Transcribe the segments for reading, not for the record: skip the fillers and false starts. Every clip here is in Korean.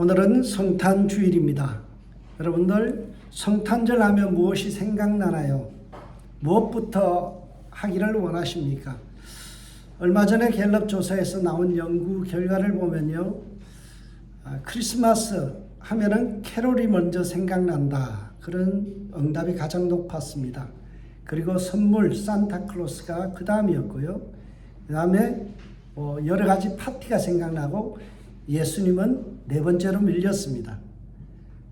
오늘은 성탄주일입니다. 여러분들 성탄절 하면 무엇이 생각나나요? 무엇부터 하기를 원하십니까? 얼마 전에 갤럽 조사에서 나온 연구 결과를 보면요, 크리스마스 하면은 캐롤이 먼저 생각난다, 그런 응답이 가장 높았습니다. 그리고 선물 산타클로스가 그 다음이었고요. 그 다음에 여러 가지 파티가 생각나고 예수님은 네 번째로 밀렸습니다.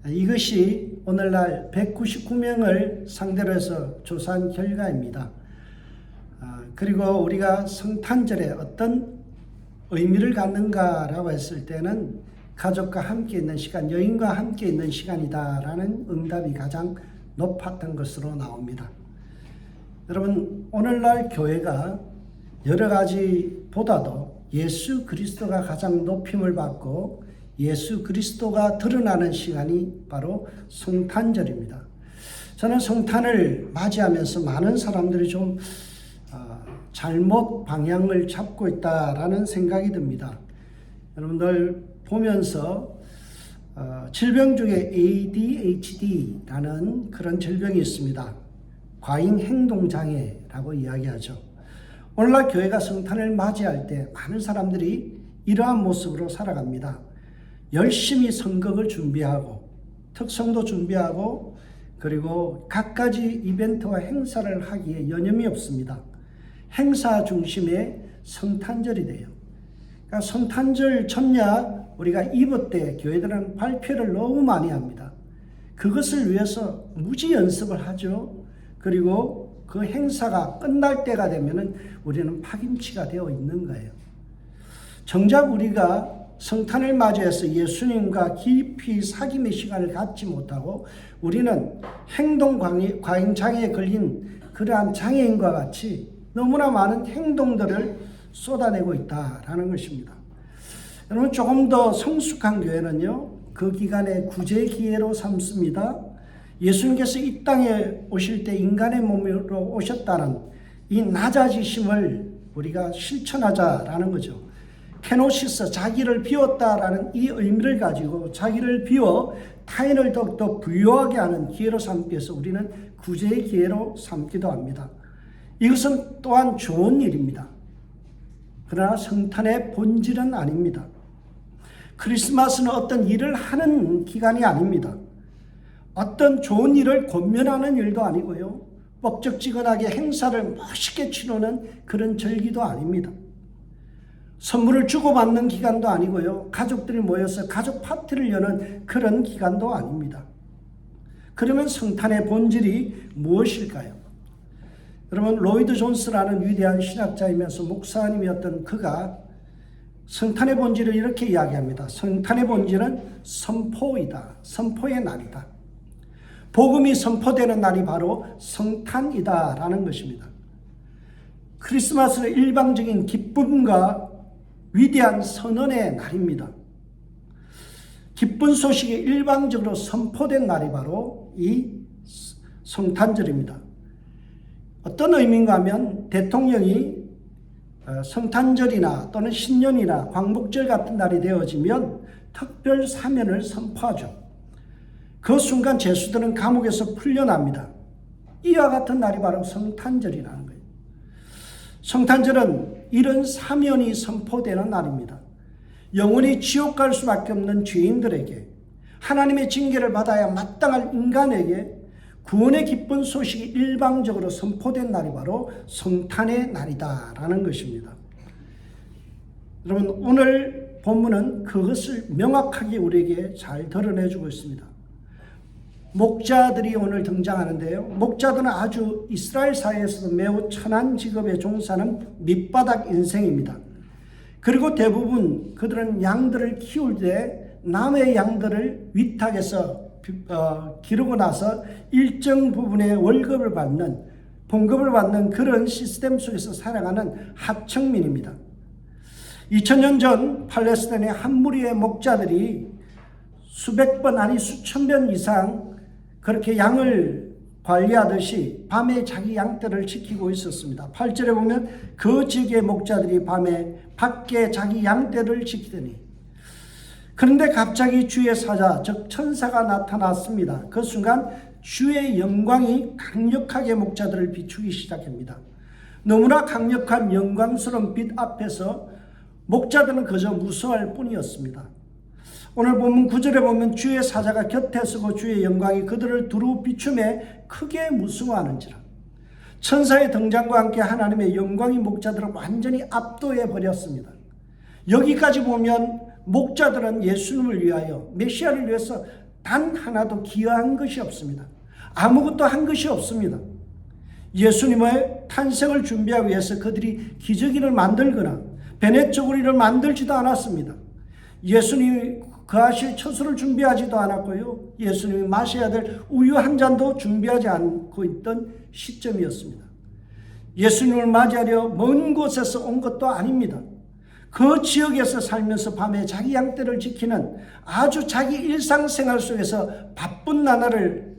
이것이 오늘날 199명을 상대로 해서 조사한 결과입니다. 그리고 우리가 성탄절에 어떤 의미를 갖는가라고 했을 때는 가족과 함께 있는 시간, 여인과 함께 있는 시간이다라는 응답이 가장 높았던 것으로 나옵니다. 여러분, 오늘날 교회가 여러 가지보다도 예수 그리스도가 가장 높임을 받고 예수 그리스도가 드러나는 시간이 바로 성탄절입니다. 저는 성탄을 맞이하면서 많은 사람들이 좀 잘못 방향을 잡고 있다라는 생각이 듭니다. 여러분들 보면서 질병 중에 ADHD라는 그런 질병이 있습니다. 과잉 행동장애라고 이야기하죠. 오늘날 교회가 성탄을 맞이할 때 많은 사람들이 이러한 모습으로 살아갑니다. 열심히 성극을 준비하고 특성도 준비하고 그리고 갖가지 이벤트와 행사를 하기에 여념이 없습니다. 행사 중심의 성탄절이 돼요. 그러니까 성탄절 전략 우리가 이브 때 교회들은 발표를 너무 많이 합니다. 그것을 위해서 무지 연습을 하죠. 그리고 그 행사가 끝날 때가 되면은 우리는 파김치가 되어 있는 거예요. 정작 우리가 성탄을 맞이해서 예수님과 깊이 사귐의 시간을 갖지 못하고 우리는 행동 과잉 장애에 걸린 그러한 장애인과 같이 너무나 많은 행동들을 쏟아내고 있다라는 것입니다. 여러분, 조금 더 성숙한 교회는요, 그 기간에 구제 기회로 삼습니다. 예수님께서 이 땅에 오실 때 인간의 몸으로 오셨다는 이 낮아지심을 우리가 실천하자라는 거죠. 케노시스, 자기를 비웠다라는 이 의미를 가지고 자기를 비워 타인을 더욱더 부유하게 하는 기회로 삼기 위해서 우리는 구제의 기회로 삼기도 합니다. 이것은 또한 좋은 일입니다. 그러나 성탄의 본질은 아닙니다. 크리스마스는 어떤 일을 하는 기간이 아닙니다. 어떤 좋은 일을 권면하는 일도 아니고요, 뻑적지근하게 행사를 멋있게 치르는 그런 절기도 아닙니다. 선물을 주고받는 기간도 아니고요, 가족들이 모여서 가족 파티를 여는 그런 기간도 아닙니다. 그러면 성탄의 본질이 무엇일까요? 여러분, 로이드 존스라는 위대한 신학자이면서 목사님이었던 그가 성탄의 본질을 이렇게 이야기합니다. 성탄의 본질은 선포이다. 선포의 날이다. 복음이 선포되는 날이 바로 성탄이다라는 것입니다. 크리스마스는 일방적인 기쁨과 위대한 선언의 날입니다. 기쁜 소식이 일방적으로 선포된 날이 바로 이 성탄절입니다. 어떤 의미인가 하면 대통령이 성탄절이나 또는 신년이나 광복절 같은 날이 되어지면 특별 사면을 선포하죠. 그 순간 죄수들은 감옥에서 풀려납니다. 이와 같은 날이 바로 성탄절이라는 거예요. 성탄절은 이런 사면이 선포되는 날입니다. 영원히 지옥 갈 수밖에 없는 죄인들에게, 하나님의 징계를 받아야 마땅할 인간에게 구원의 기쁜 소식이 일방적으로 선포된 날이 바로 성탄의 날이다라는 것입니다. 여러분, 오늘 본문은 그것을 명확하게 우리에게 잘 드러내주고 있습니다. 목자들이 오늘 등장하는데요, 목자들은 아주 이스라엘 사회에서도 매우 천한 직업에 종사하는 밑바닥 인생입니다. 그리고 대부분 그들은 양들을 키울 때 남의 양들을 위탁해서 기르고 나서 일정 부분의 월급을 받는, 봉급을 받는 그런 시스템 속에서 살아가는 하층민입니다. 2000년 전 팔레스타인의 한 무리의 목자들이 수백 번 아니 수천 번 이상 그렇게 양을 관리하듯이 밤에 자기 양떼를 지키고 있었습니다. 8절에 보면 그 지역의 목자들이 밤에 밖에 자기 양떼를 지키더니 그런데 갑자기 주의 사자, 즉 천사가 나타났습니다. 그 순간 주의 영광이 강력하게 목자들을 비추기 시작합니다. 너무나 강력한 영광스러운 빛 앞에서 목자들은 그저 무서워할 뿐이었습니다. 오늘 본문 9절에 보면 주의 사자가 곁에 서고 주의 영광이 그들을 두루 비춤에 크게 무서워하는지라. 천사의 등장과 함께 하나님의 영광이 목자들을 완전히 압도해 버렸습니다. 여기까지 보면 목자들은 예수님을 위하여, 메시아를 위해서 단 하나도 기여한 것이 없습니다. 아무것도 한 것이 없습니다. 예수님의 탄생을 준비하기 위해서 그들이 기저귀를 만들거나 베넷저고리를 만들지도 않았습니다. 예수님이 거하실 처소를 준비하지도 않았고요. 예수님이 마셔야 될 우유 한 잔도 준비하지 않고 있던 시점이었습니다. 예수님을 맞이하려 먼 곳에서 온 것도 아닙니다. 그 지역에서 살면서 밤에 자기 양떼를 지키는 아주 자기 일상생활 속에서 바쁜 나날을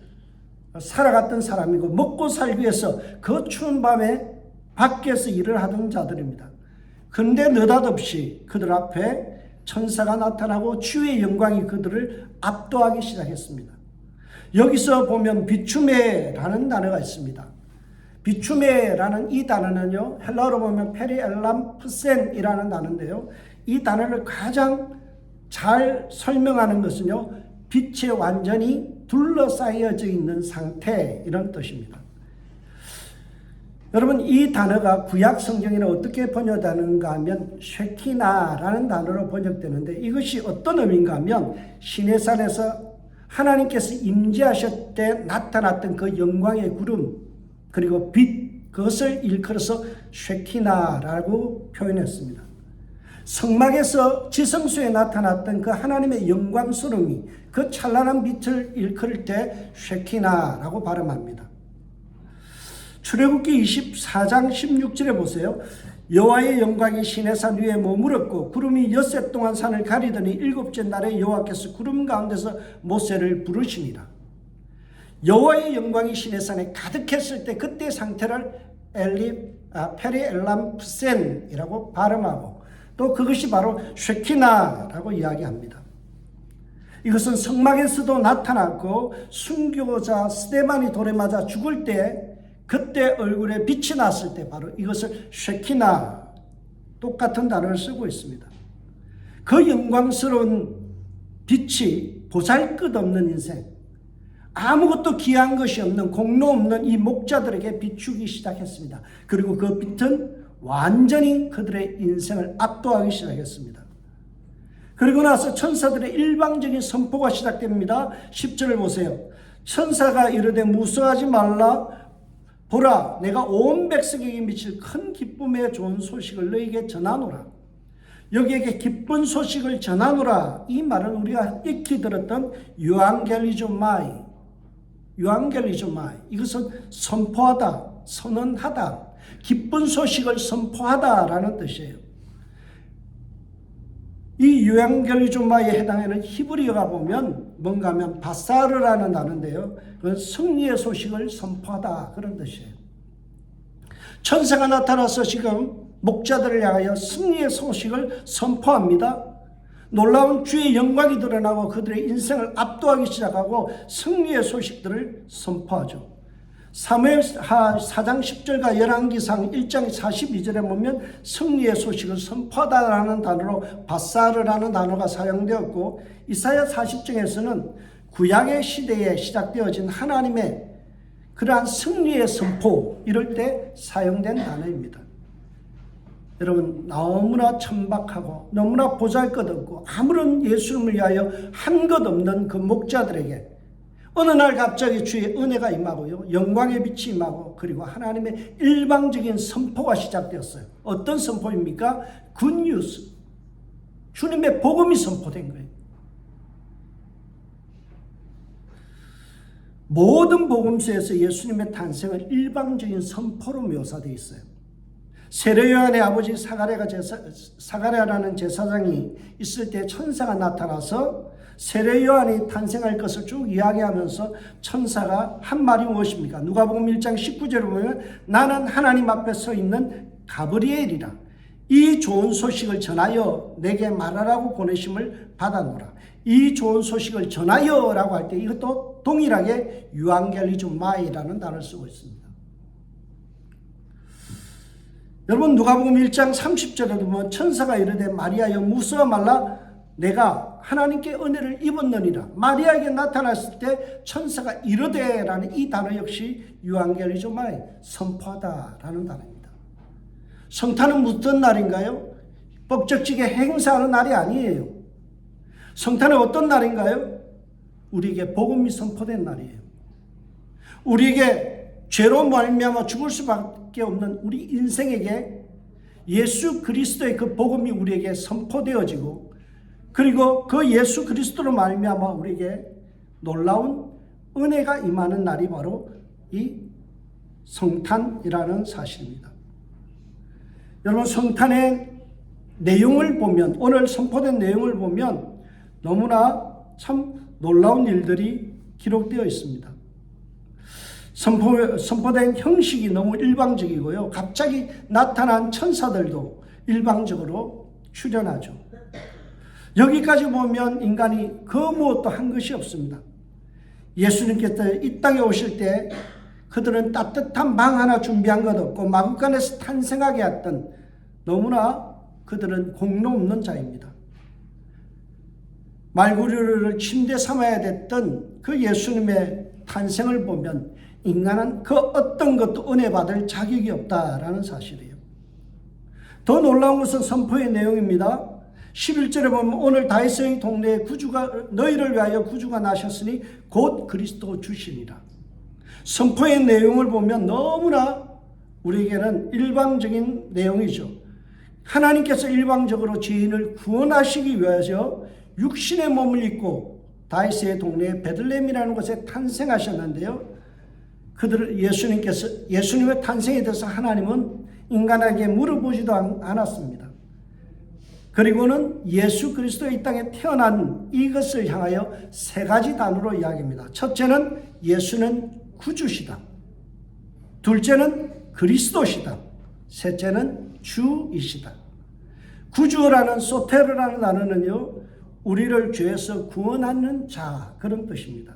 살아갔던 사람이고 먹고 살기 위해서 그 추운 밤에 밖에서 일을 하던 자들입니다. 그런데 느닷없이 그들 앞에 천사가 나타나고 주의 영광이 그들을 압도하기 시작했습니다. 여기서 보면 비추메라는 단어가 있습니다. 비추메라는 이 단어는요, 헬라어로 보면 페리엘람프센이라는 단어인데요, 이 단어를 가장 잘 설명하는 것은요, 빛에 완전히 둘러싸여져 있는 상태, 이런 뜻입니다. 여러분, 이 단어가 구약 성경에는 어떻게 번역되는가 하면 쉐키나라는 단어로 번역되는데, 이것이 어떤 의미인가 하면 시내산에서 하나님께서 임재하실 때 나타났던 그 영광의 구름 그리고 빛, 그것을 일컬어서 쉐키나라고 표현했습니다. 성막에서 지성소에 나타났던 그 하나님의 영광스러움이, 그 찬란한 빛을 일컬을 때 쉐키나라고 발음합니다. 출애굽기 24장 16절에 보세요. 여호와의 영광이 시내산 위에 머물었고 구름이 엿새 동안 산을 가리더니 7째 날에 여호와께서 구름 가운데서 모세를 부르시니라. 여호와의 영광이 시내산에 가득했을 때 그때 상태를 페리엘람프센이라고 발음하고, 또 그것이 바로 쉐키나라고 이야기합니다. 이것은 성막에서도 나타났고 순교자 스데반이 돌에 맞아 죽을 때 그때 얼굴에 빛이 났을 때 바로 이것을 쉐키나, 똑같은 단어를 쓰고 있습니다. 그 영광스러운 빛이 보잘것없는 인생, 아무것도 귀한 것이 없는, 공로 없는 이 목자들에게 비추기 시작했습니다. 그리고 그 빛은 완전히 그들의 인생을 압도하기 시작했습니다. 그리고 나서 천사들의 일방적인 선포가 시작됩니다. 10절을 보세요. 천사가 이르되 무서워하지 말라. 보라, 내가 온 백성에게 미칠 큰 기쁨의 좋은 소식을 너에게 전하노라. 여기에게 기쁜 소식을 전하노라, 이 말은 우리가 익히 들었던 유앙겔리조마이, 이것은 선포하다, 선언하다, 기쁜 소식을 선포하다라는 뜻이에요. 이 유앙겔리조마이에 해당하는 히브리어가 보면 뭔가 하면 바사르라는 단어인데요, 그건 승리의 소식을 선포하다, 그런 뜻이에요. 천사가 나타나서 지금 목자들을 향하여 승리의 소식을 선포합니다. 놀라운 주의 영광이 드러나고 그들의 인생을 압도하기 시작하고 승리의 소식들을 선포하죠. 사무엘하 4장 10절과 열왕기상 1장 42절에 보면 승리의 소식을 선포하다라는 단어로 바사르라는 단어가 사용되었고, 이사야 40장에서는 구약의 시대에 시작되어진 하나님의 그러한 승리의 선포, 이럴 때 사용된 단어입니다. 여러분, 너무나 천박하고 너무나 보잘것없고 아무런 예수님을 위하여 한 것 없는 그 목자들에게 어느 날 갑자기 주의 은혜가 임하고요, 영광의 빛이 임하고, 그리고 하나님의 일방적인 선포가 시작되었어요. 어떤 선포입니까? 굿뉴스, 주님의 복음이 선포된 거예요. 모든 복음서에서 예수님의 탄생은 일방적인 선포로 묘사되어 있어요. 세례요한의 아버지 사가랴라는 제사장이 있을 때 천사가 나타나서 세례요한이 탄생할 것을 쭉 이야기하면서 천사가 한 말이 무엇입니까? 누가복음 1장 19절을 보면 나는 하나님 앞에 서 있는 가브리엘이라. 이 좋은 소식을 전하여 내게 말하라고 보내심을 받았노라. 이 좋은 소식을 전하여라고 할 때 이것도 동일하게 유앙겔리조마이라는 단어를 쓰고 있습니다. 여러분 누가복음 1장 30절에도 보면 천사가 이르되 마리아여 무서워 말라 내가 하나님께 은혜를 입었느니라. 마리아에게 나타났을 때 천사가 이르되라는 이 단어 역시 유앙겔리조마이 선포하다라는 단어입니다. 성탄은 무슨 날인가요? 법적지게 행사하는 날이 아니에요. 성탄은 어떤 날인가요? 우리에게 복음이 선포된 날이에요. 우리에게 죄로 말미암아 죽을 수밖에 없는 우리 인생에게 예수 그리스도의 그 복음이 우리에게 선포되어지고 그리고 그 예수 그리스도로 말미암아 우리에게 놀라운 은혜가 임하는 날이 바로 이 성탄이라는 사실입니다. 여러분 성탄의 내용을 보면 오늘 선포된 내용을 보면 너무나 참 놀라운 일들이 기록되어 있습니다. 선포된 형식이 너무 일방적이고요. 갑자기 나타난 천사들도 일방적으로 출현하죠. 여기까지 보면 인간이 그 무엇도 한 것이 없습니다. 예수님께서 이 땅에 오실 때 그들은 따뜻한 방 하나 준비한 것 없고 마구간에서 탄생하게 했던 너무나 그들은 공로 없는 자입니다. 말구류를 침대 삼아야 됐던 그 예수님의 탄생을 보면 인간은 그 어떤 것도 은혜 받을 자격이 없다라는 사실이에요. 더 놀라운 것은 선포의 내용입니다. 11절에 보면 오늘 다윗의 동네에 너희를 위하여 구주가 나셨으니 곧 그리스도 주시니라. 선포의 내용을 보면 너무나 우리에게는 일방적인 내용이죠. 하나님께서 일방적으로 죄인을 구원하시기 위해서 육신의 몸을 입고 다윗의 동네 베들레헴이라는 곳에 탄생하셨는데요. 예수님의 탄생에 대해서 하나님은 인간에게 물어보지도 않았습니다. 그리고는 예수 그리스도의 이 땅에 태어난 이것을 향하여 세 가지 단어로 이야기합니다. 첫째는 예수는 구주시다. 둘째는 그리스도시다. 셋째는 주이시다. 구주라는 소테르라는 단어는요, 우리를 죄에서 구원하는 자 그런 뜻입니다.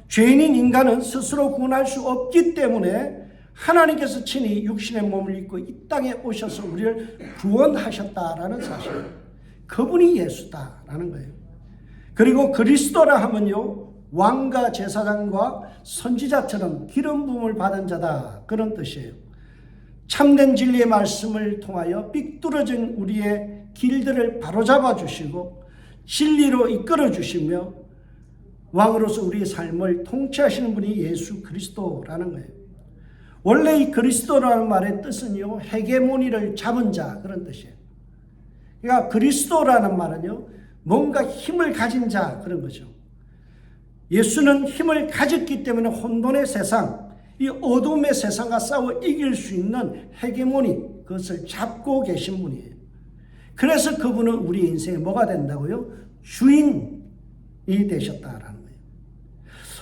죄인인 인간은 스스로 구원할 수 없기 때문에 하나님께서 친히 육신의 몸을 입고 이 땅에 오셔서 우리를 구원하셨다라는 사실. 그분이 예수다라는 거예요. 그리고 그리스도라 하면요, 왕과 제사장과 선지자처럼 기름 부음을 받은 자다 그런 뜻이에요. 참된 진리의 말씀을 통하여 삐뚤어진 우리의 길들을 바로잡아 주시고 진리로 이끌어 주시며 왕으로서 우리의 삶을 통치하시는 분이 예수 그리스도라는 거예요. 원래 이 그리스도라는 말의 뜻은요, 헤게모니를 잡은 자 그런 뜻이에요. 그러니까 그리스도라는 말은요, 뭔가 힘을 가진 자 그런 거죠. 예수는 힘을 가졌기 때문에 혼돈의 세상, 이 어둠의 세상과 싸워 이길 수 있는 헤게모니, 그것을 잡고 계신 분이에요. 그래서 그분은 우리 인생에 뭐가 된다고요? 주인이 되셨다라는 거예요.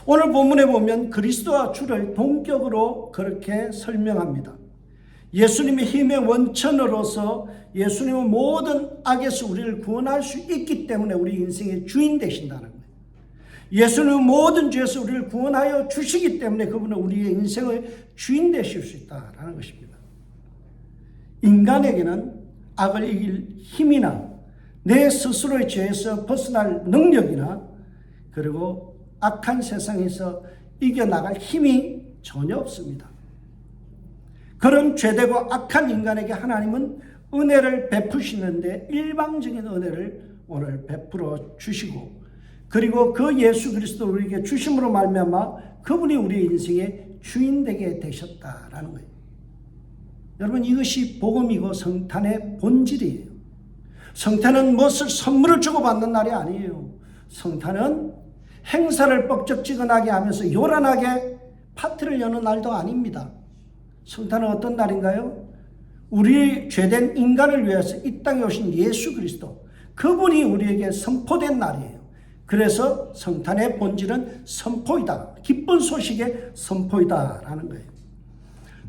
오늘 본문에 보면 그리스도와 주를 동격으로 그렇게 설명합니다. 예수님의 힘의 원천으로서 예수님은 모든 악에서 우리를 구원할 수 있기 때문에 우리 인생의 주인 되신다는 거예요. 예수님은 모든 죄에서 우리를 구원하여 주시기 때문에 그분은 우리의 인생의 주인 되실 수 있다는 것입니다. 인간에게는 악을 이길 힘이나 내 스스로의 죄에서 벗어날 능력이나 그리고 악한 세상에서 이겨나갈 힘이 전혀 없습니다. 그런 죄되고 악한 인간에게 하나님은 은혜를 베푸시는데 일방적인 은혜를 오늘 베풀어 주시고 그리고 그 예수 그리스도 우리에게 주심으로 말미암아 그분이 우리의 인생의 주인 되게 되셨다라는 거예요. 여러분 이것이 복음이고 성탄의 본질이에요. 성탄은 무엇을 선물을 주고 받는 날이 아니에요. 성탄은 행사를 뻑적지근하게 하면서 요란하게 파티를 여는 날도 아닙니다. 성탄은 어떤 날인가요? 우리 죄된 인간을 위해서 이 땅에 오신 예수 그리스도 그분이 우리에게 선포된 날이에요. 그래서 성탄의 본질은 선포이다. 기쁜 소식의 선포이다라는 거예요.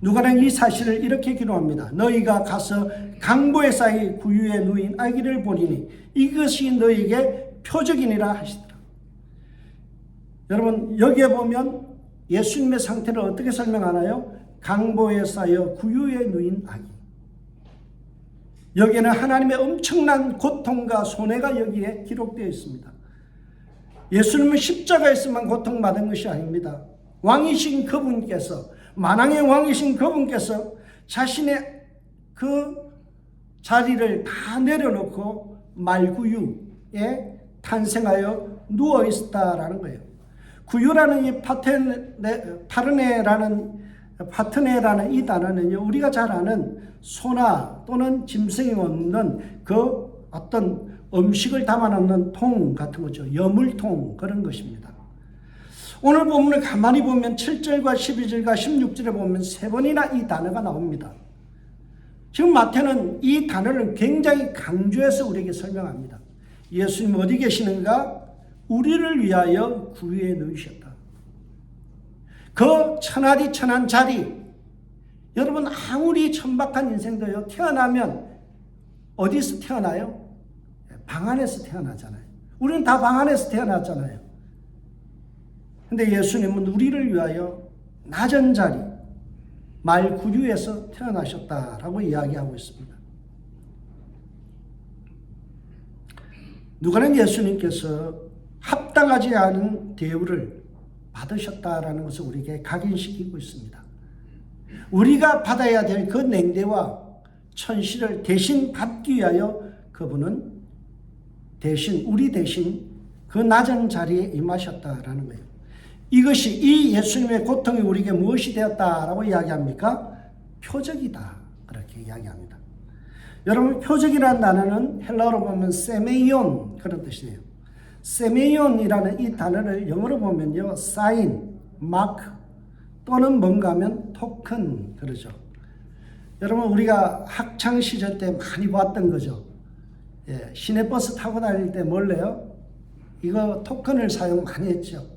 누가는 이 사실을 이렇게 기록합니다. 너희가 가서 강보의 사이 구유에 누인 아기를 보리니 이것이 너희에게 표적이니라 하시더라. 여러분, 여기에 보면 예수님의 상태를 어떻게 설명하나요? 강보에 쌓여 구유에 누인 아기. 여기에는 하나님의 엄청난 고통과 손해가 여기에 기록되어 있습니다. 예수님은 십자가에서만 고통받은 것이 아닙니다. 왕이신 그분께서, 만왕의 왕이신 그분께서 자신의 그 자리를 다 내려놓고 말구유에 탄생하여 누워 있었다라는 거예요. 구유라는 이 파트네라는 이 단어는요, 우리가 잘 아는 소나 또는 짐승이 먹는 그 어떤 음식을 담아놓는 통 같은 거죠. 여물통, 그런 것입니다. 오늘 본문을 가만히 보면 7절과 12절과 16절에 보면 3번이나 이 단어가 나옵니다. 지금 마태는 이 단어를 굉장히 강조해서 우리에게 설명합니다. 예수님 어디 계시는가? 우리를 위하여 구유에 누우셨다. 그 천하디 천한 자리, 여러분 아무리 천박한 인생도요, 태어나면 어디서 태어나요? 방 안에서 태어나잖아요. 우리는 다 방 안에서 태어났잖아요. 근데 예수님은 우리를 위하여 낮은 자리, 말구유에서 태어나셨다라고 이야기하고 있습니다. 누가는 예수님께서 합당하지 않은 대우를 받으셨다라는 것을 우리에게 각인시키고 있습니다. 우리가 받아야 될 그 냉대와 천시를 대신 받기 위하여 그분은 우리 대신 그 낮은 자리에 임하셨다라는 거예요. 이것이, 이 예수님의 고통이 우리에게 무엇이 되었다라고 이야기합니까? 표적이다, 그렇게 이야기합니다. 여러분, 표적이라는 단어는 헬라어로 보면 세메이온, 그런 뜻이에요. 세메이온이라는 이 단어를 영어로 보면요, 사인, 마크 또는 뭔가 하면 토큰, 그러죠. 여러분, 우리가 학창 시절 때 많이 봤던 거죠. 시내버스 타고 다닐 때 몰래요? 이거 토큰을 사용 많이 했죠.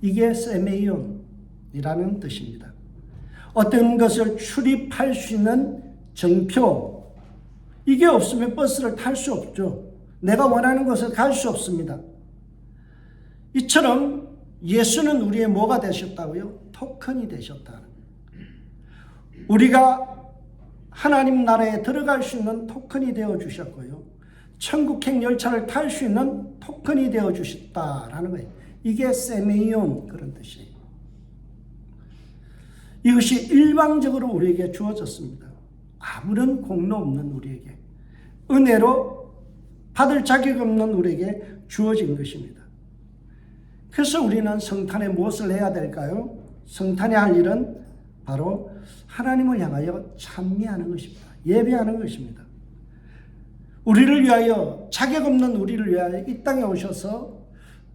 이게 세메이온이라는 뜻입니다. 어떤 것을 출입할 수 있는 정표, 이게 없으면 버스를 탈 수 없죠. 내가 원하는 곳을 갈 수 없습니다. 이처럼 예수는 우리의 뭐가 되셨다고요? 토큰이 되셨다. 우리가 하나님 나라에 들어갈 수 있는 토큰이 되어 주셨고요, 천국행 열차를 탈 수 있는 토큰이 되어 주셨다라는 거예요. 이게 세메이온, 그런 뜻이에요. 이것이 일방적으로 우리에게 주어졌습니다. 아무런 공로 없는 우리에게, 은혜로 받을 자격 없는 우리에게 주어진 것입니다. 그래서 우리는 성탄에 무엇을 해야 될까요? 성탄에 할 일은 바로 하나님을 향하여 찬미하는 것입니다. 예배하는 것입니다. 우리를 위하여, 자격 없는 우리를 위하여 이 땅에 오셔서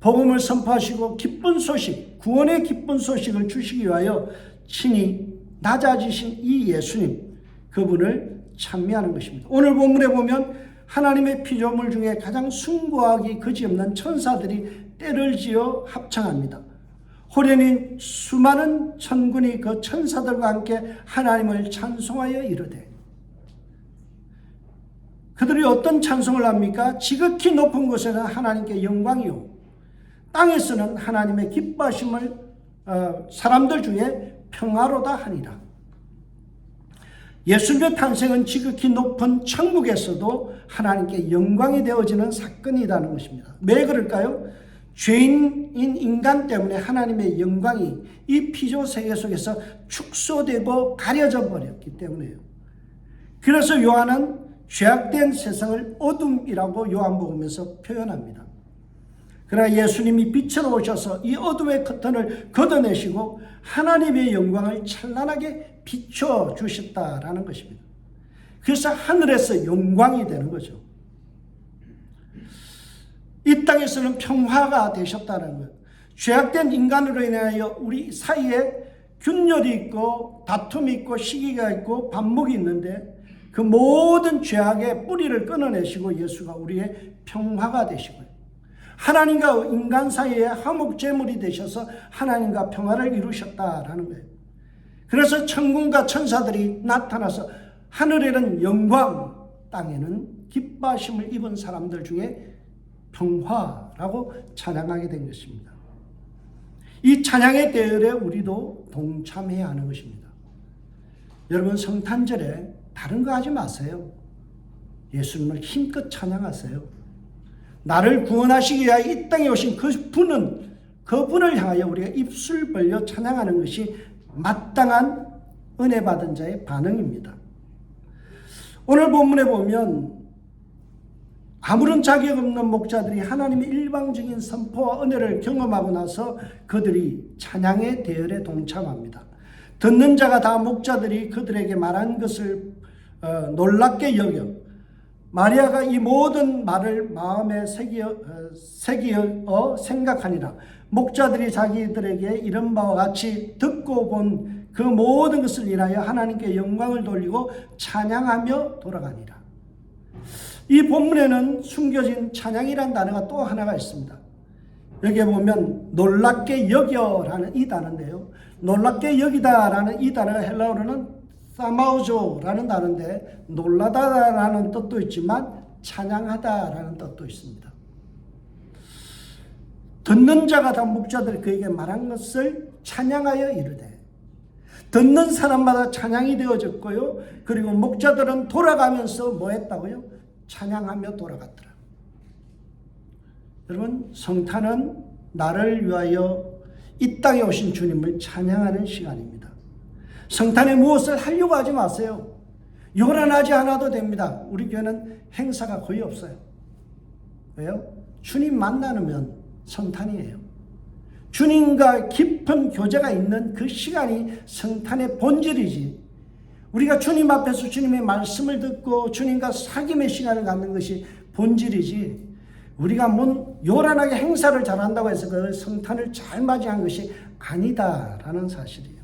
복음을 선포하시고 기쁜 소식, 구원의 기쁜 소식을 주시기 위하여 친히 낮아지신 이 예수님, 그분을 찬미하는 것입니다. 오늘 본문에 보면 하나님의 피조물 중에 가장 숭고하기 그지없는 천사들이 떼를 지어 합창합니다. 호련히 수많은 천군이 그 천사들과 함께 하나님을 찬송하여 이르되, 그들이 어떤 찬송을 합니까? 지극히 높은 곳에는 하나님께 영광이요, 땅에서는 하나님의 기뻐하심을 사람들 중에 평화로다 하니라. 예수님의 탄생은 지극히 높은 천국에서도 하나님께 영광이 되어지는 사건이라는 것입니다. 왜 그럴까요? 죄인인 인간 때문에 하나님의 영광이 이 피조 세계 속에서 축소되고 가려져 버렸기 때문에요. 그래서 요한은 죄악된 세상을 어둠이라고 요한복음에서 표현합니다. 그러나 예수님이 빛으로 오셔서 이 어둠의 커튼을 걷어내시고 하나님의 영광을 찬란하게 비춰주셨다라는 것입니다. 그래서 하늘에서 영광이 되는 거죠. 이 땅에서는 평화가 되셨다는 거예요. 죄악된 인간으로 인하여 우리 사이에 균열이 있고 다툼이 있고 시기가 있고 반목이 있는데, 그 모든 죄악의 뿌리를 끊어내시고 예수가 우리의 평화가 되시고요, 하나님과 인간 사이에 화목제물이 되셔서 하나님과 평화를 이루셨다라는 거예요. 그래서 천군과 천사들이 나타나서 하늘에는 영광, 땅에는 기뻐하심을 입은 사람들 중에 평화라고 찬양하게 된 것입니다. 이 찬양의 대열에 우리도 동참해야 하는 것입니다. 여러분, 성탄절에 다른 거 하지 마세요. 예수님을 힘껏 찬양하세요. 나를 구원하시기 위하여 이 땅에 오신 그분을 향하여 우리가 입술 벌려 찬양하는 것이 마땅한 은혜 받은 자의 반응입니다. 오늘 본문에 보면 아무런 자격 없는 목자들이 하나님의 일방적인 선포와 은혜를 경험하고 나서 그들이 찬양의 대열에 동참합니다. 듣는 자가 다 목자들이 그들에게 말한 것을 놀랍게 여겨 마리아가 이 모든 말을 마음에 새기어 생각하니라. 목자들이 자기들에게 이런 바와 같이 듣고 본 그 모든 것을 인하여 하나님께 영광을 돌리고 찬양하며 돌아가니라. 이 본문에는 숨겨진 찬양이라는 단어가 또 하나가 있습니다. 여기에 보면 놀랍게 여겨라는 이 단어인데요. 놀랍게 여기다라는 이 단어가 헬라어로는 사마우조라는 단어인데 놀라다라는 뜻도 있지만 찬양하다라는 뜻도 있습니다. 듣는 자가 다 목자들이 그에게 말한 것을 찬양하여 이르되, 듣는 사람마다 찬양이 되어졌고요. 그리고 목자들은 돌아가면서 뭐 했다고요? 찬양하며 돌아갔더라. 여러분, 성탄은 나를 위하여 이 땅에 오신 주님을 찬양하는 시간입니다. 성탄에 무엇을 하려고 하지 마세요. 요란하지 않아도 됩니다. 우리 교회는 행사가 거의 없어요. 왜요? 주님 만나면 성탄이에요. 주님과 깊은 교제가 있는 그 시간이 성탄의 본질이지, 우리가 주님 앞에서 주님의 말씀을 듣고 주님과 사귐의 시간을 갖는 것이 본질이지, 우리가 요란하게 행사를 잘한다고 해서 그 성탄을 잘 맞이한 것이 아니다라는 사실이에요.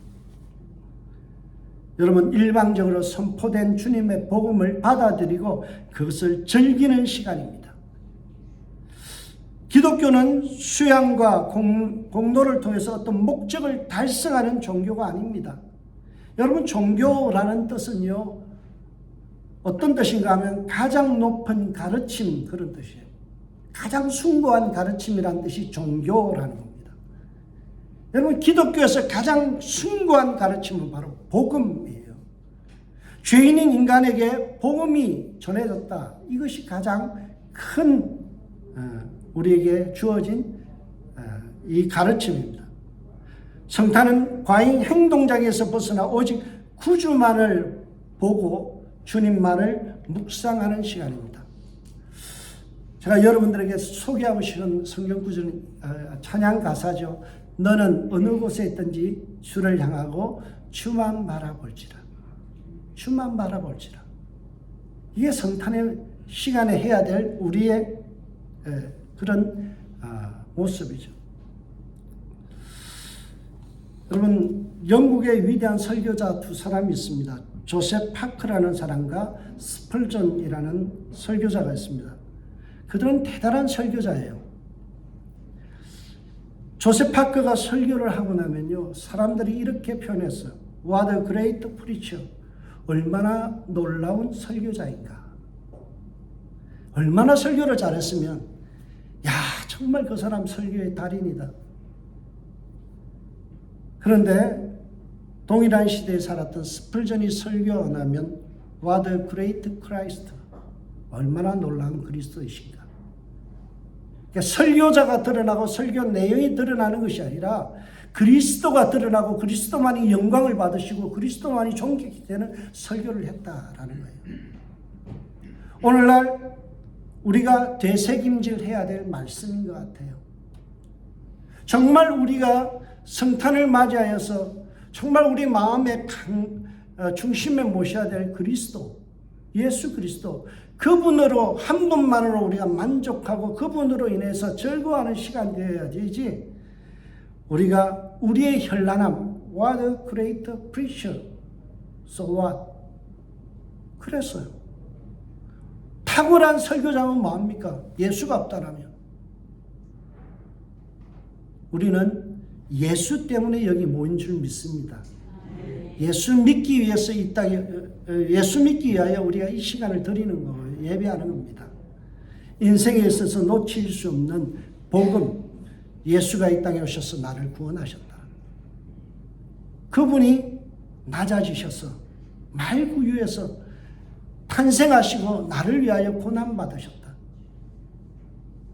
여러분, 일방적으로 선포된 주님의 복음을 받아들이고 그것을 즐기는 시간입니다. 기독교는 수양과 공로를 통해서 어떤 목적을 달성하는 종교가 아닙니다. 여러분, 종교라는 뜻은요, 어떤 뜻인가 하면 가장 높은 가르침, 그런 뜻이에요. 가장 숭고한 가르침이라는 뜻이 종교라는 겁니다. 여러분, 기독교에서 가장 숭고한 가르침은 바로 복음이에요. 죄인인 인간에게 복음이 전해졌다. 이것이 가장 큰 우리에게 주어진 이 가르침입니다. 성탄은 과잉 행동장에서 벗어나 오직 구주만을 보고 주님만을 묵상하는 시간입니다. 제가 여러분들에게 소개하고 싶은 성경 구절은 찬양 가사죠. 너는 어느 곳에 있든지 주를 향하고 주만 바라볼지라. 주만 바라볼지라. 이게 성탄의 시간에 해야 될 우리의 그런 모습이죠. 여러분, 영국의 위대한 설교자 두 사람이 있습니다. 조셉 파크라는 사람과 스펄전이라는 설교자가 있습니다. 그들은 대단한 설교자예요. 조셉 파크가 설교를 하고 나면요, 사람들이 이렇게 표현했어요. What a great preacher. 얼마나 놀라운 설교자인가. 얼마나 설교를 잘했으면, 야, 정말 그 사람 설교의 달인이다. 그런데 동일한 시대에 살았던 스펄전이 설교하면 What a great Christ. 얼마나 놀라운 그리스도이신가. 그러니까 설교자가 드러나고 설교 내용이 드러나는 것이 아니라 그리스도가 드러나고 그리스도만이 영광을 받으시고 그리스도만이 존귀히 되는 설교를 했다라는 거예요. 오늘날 우리가 되새김질 해야 될 말씀인 것 같아요. 정말 우리가 성탄을 맞이하여서 정말 우리 마음의 중심에 모셔야 될 그리스도, 예수 그리스도, 그분으로 한 분만으로 우리가 만족하고 그분으로 인해서 즐거워하는 시간이 되어야지, 우리가 우리의 현란함, What a great preacher, so what? 그랬어요. 탁월한 설교자는 뭐합니까? 예수가 없다라면. 우리는 예수 때문에 여기 모인 줄 믿습니다. 예수 믿기 위해서 이 땅에 예수 믿기 위하여 우리가 이 시간을 드리는 거예요. 예배하는 겁니다. 인생에 있어서 놓칠 수 없는 복음, 예수가 이 땅에 오셔서 나를 구원하셨다. 그분이 낮아지셔서 말구유에서 탄생하시고 나를 위하여 고난받으셨다.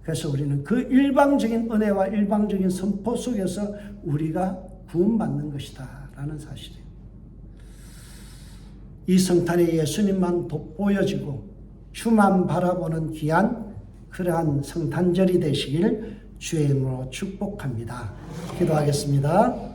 그래서 우리는 그 일방적인 은혜와 일방적인 선포 속에서 우리가 구원받는 것이다 라는 사실이에요. 이 성탄에 예수님만 돋보여지고 주만 바라보는 귀한 그러한 성탄절이 되시길 주의 이름으로 축복합니다. 기도하겠습니다.